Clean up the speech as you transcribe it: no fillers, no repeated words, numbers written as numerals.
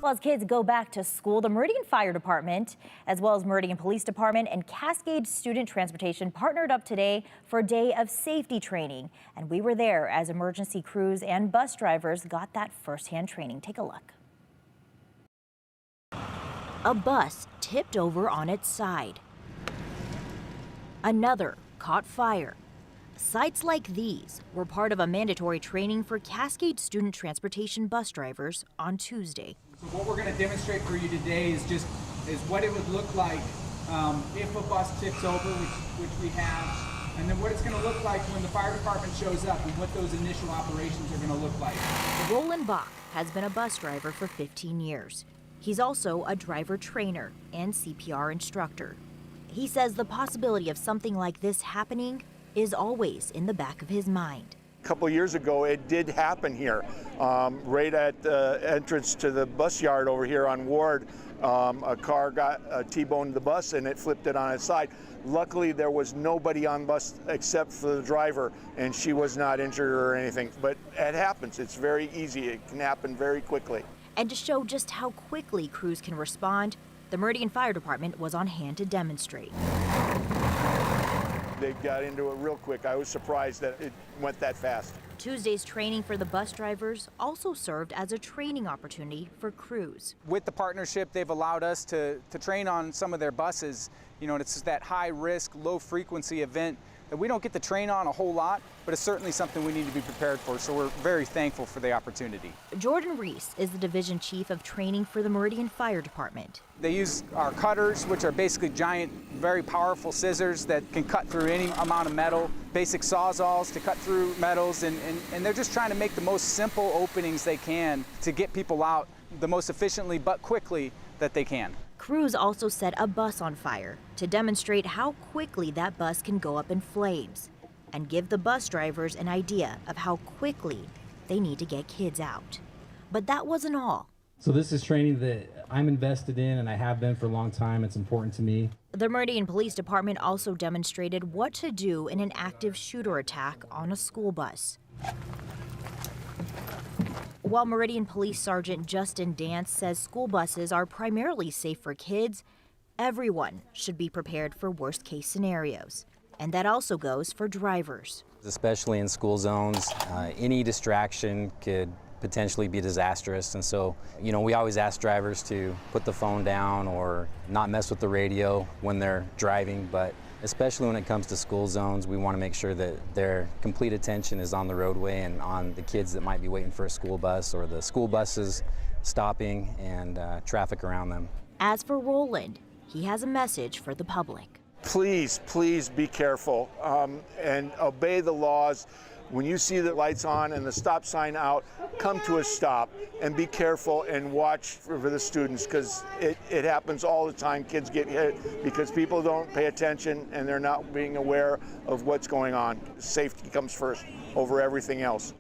Well, as kids go back to school, the Meridian Fire Department, as well as Meridian Police Department and Cascade Student Transportation partnered up today for a day of safety training. And we were there as emergency crews and bus drivers got that firsthand training. Take a look. A bus tipped over on its side. Another caught fire. Sites like these were part of a mandatory training for Cascade Student Transportation bus drivers on Tuesday. So what we're going to demonstrate for you today is what it would look like if a bus tips over, which we have, and then what it's going to look like when the fire department shows up and what those initial operations are going to look like. Roland Bach has been a bus driver for 15 years. He's also a driver trainer and CPR instructor. He says the possibility of something like this happening is always in the back of his mind. A couple of years ago, it did happen here, right at the entrance to the bus yard over here on Ward. A car got T-boned the bus and it flipped it on its side. Luckily, there was nobody on bus except for the driver, and she was not injured or anything. But it happens. It's very easy. It can happen very quickly. And to show just how quickly crews can respond, the Meridian Fire Department was on hand to demonstrate. They got into it real quick. I was surprised that it went that fast. Tuesday's training for the bus drivers also served as a training opportunity for crews. With the partnership, they've allowed us to train on some of their buses. You know, it's that high risk, low frequency event that we don't get to train on a whole lot, but it's certainly something we need to be prepared for, so we're very thankful for the opportunity. Jordan Reese is the Division Chief of Training for the Meridian Fire Department. They use our cutters, which are basically giant, very powerful scissors that can cut through any amount of metal, basic sawzalls to cut through metals, and they're just trying to make the most simple openings they can to get people out the most efficiently but quickly that they can. Crews also set a bus on fire to demonstrate how quickly that bus can go up in flames and give the bus drivers an idea of how quickly they need to get kids out. But that wasn't all. So this is training that I'm invested in and I have been for a long time. It's important to me. The Meridian Police Department also demonstrated what to do in an active shooter attack on a school bus. While Meridian Police Sergeant Justin Dance says school buses are primarily safe for kids, everyone should be prepared for worst-case scenarios. And that also goes for drivers. Especially in school zones, any distraction could potentially be disastrous. And so, you know, we always ask drivers to put the phone down or not mess with the radio when they're driving, but especially when it comes to school zones, we want to make sure that their complete attention is on the roadway and on the kids that might be waiting for a school bus or the school buses stopping and traffic around them. As for Roland, he has a message for the public. Please, please be careful and obey the laws. When you see the lights on and the stop sign out, come to a stop and be careful and watch for the students, because it happens all the time. Kids get hit because people don't pay attention and they're not being aware of what's going on. Safety comes first over everything else.